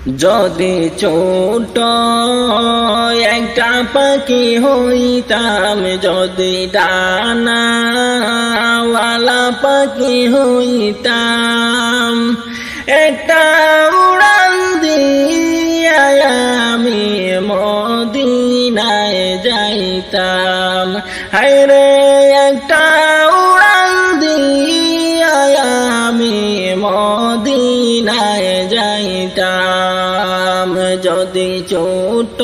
যদি ছোট একটা পাখি হইতাম, যদি ডানাওয়ালা পাখি হইতাম, একটা উড়ান দিয়া আমি মদিনায় যাইতাম। হায়রে একটা উড়ান দিয়া আমি মদিনায় যাইতাম। যদি ছোট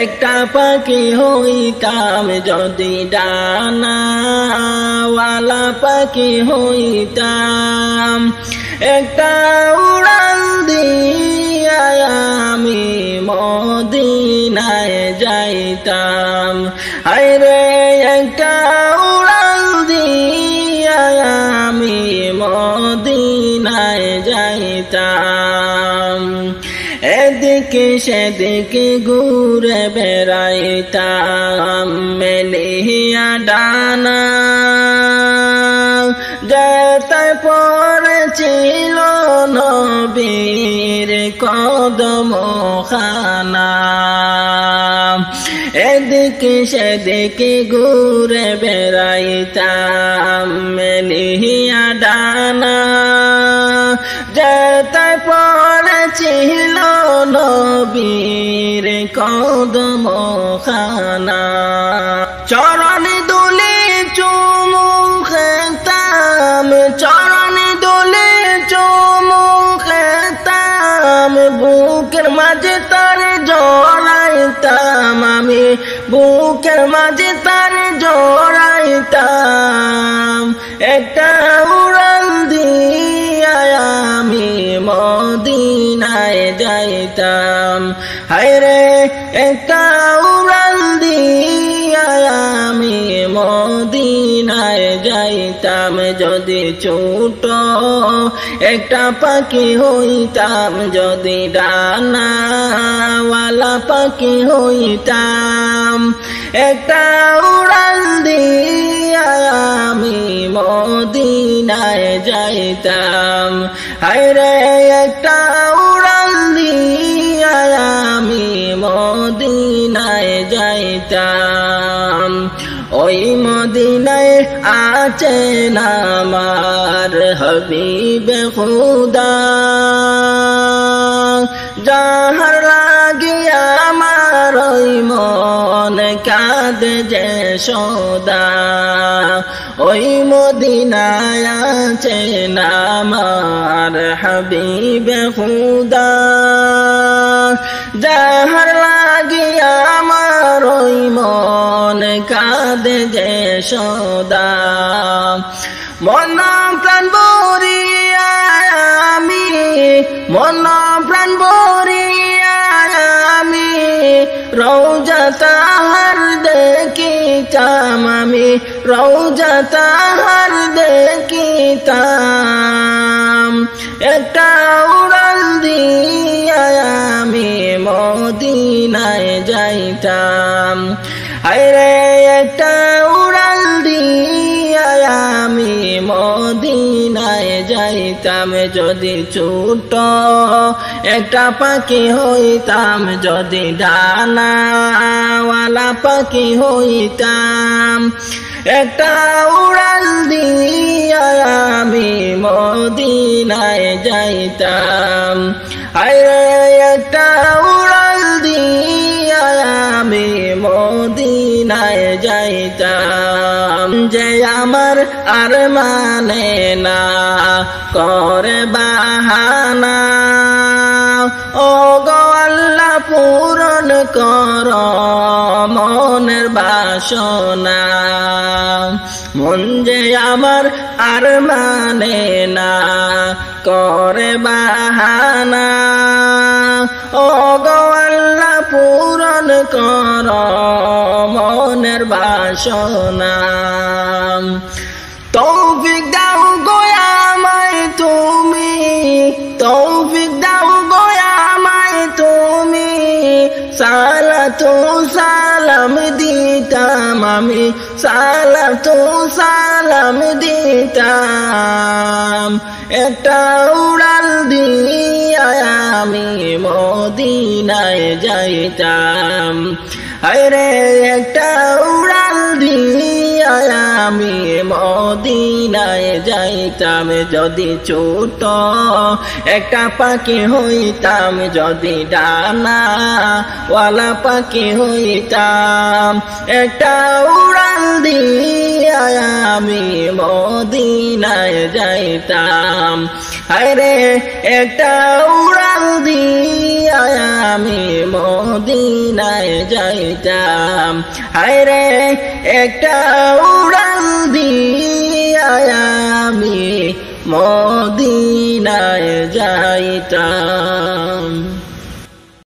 একটা পাখি হইতাম, যদি ডানাওয়ালা পাখি হইতাম, একটা উড়ান দিয়া আমি মদিনায় যাইতাম। হায়রে একটা উড়ান দিয়া আমি মদিনায় যাইতাম। এদিকে সেদিকে ঘুরে বেড়াইতাম মেলিয়া ডানা, যেতে পড়েছিল নবীর কদমখানা। এদিকে সেদিকে ঘুরে বেড়াইতাম মেলিয়া ডানা, যেতে পড়েছিল নবীর কদমখানা। চরণ দুলে চুমু খেতাম, চরণ দুলে চুমু খেতাম, বুকের মাঝে তার জড়াইতাম আমি, বুকের মাঝে তার জড়াইতাম। একটা উড়ান দিয়া আমি মদিনায় যাইতাম। হায়রে একটা উড়ান দিয়া আমি মদিনায় যাইতাম। যদি ছোট একটা পাখি হইতাম, যদি ডানাওয়ালা পাখি হইতাম, একটা উড়ান দিয়া আমি মদিনায় যাইতাম। হায়রে একটা উড়ান দিয়া আমি মদিনায় যাইতাম। ওই মদিনায় আছেন আমার হাবিবে খুদা, যাহার লাগিয়া আমার ওই মন কাঁদে যে সদা। ওই মদিনায় আছেন আমার হাবিবে খুদা, যাহার লাগিয়া আমার ওই মন কাঁদে যে সদা। মন প্রাণ ভরিয়া আমি, মন প্রাণ ভরিয়া আমি রওজা তাহার দেখিতাম আমি, রওজা তাহার দেখিতাম। একটা উড়ান দিয়া আমি মদিনায় যাইতাম। হায়রে একটা উড়ান দিয়া আমি মদিনায় যাইতাম। যদি ছোট একটা পাখি হইতাম, যদি ডানাওয়ালা পাখি হইতাম, একটা উড়ান দিয়া আমি মদিনায় যাইতাম। হায়রে একটা উড়ান দিয়া আমি মদিনায় যাইতাম। যে আমার আর মানে না করে বাহানা, ও গো আল্লাহ পূরণ কর মনের বাসনা। মন যে আমার আর মানে না করে বাহানা, ও গো আল্লাহ পূরণ কর মনের বাসনা। তৌফিক দাও গো আমায় তুমি, তৌফিক দাও গো আমায় তুমি, সালাতু সালাম দিতাম আমি, সালাতু সালাম দিতাম। একটা উড়াল দিয়া আমি মদিনায় যাইতাম হায়রে একটা উড়াল দিয়া আমি মদিনায় যাইতাম যদি ছোট একটা পাখি হইতাম যদি ডানা ওয়ালা পাখি হইতাম একটা উড়াল দিয়া আমি মদিনায় যাইতাম হায়রে একটা উড়াল দিয়া আমি মদিনায় যাইতাম হায়রে একটা উড়াল দিয়া আমি মদিনায় যাইতাম।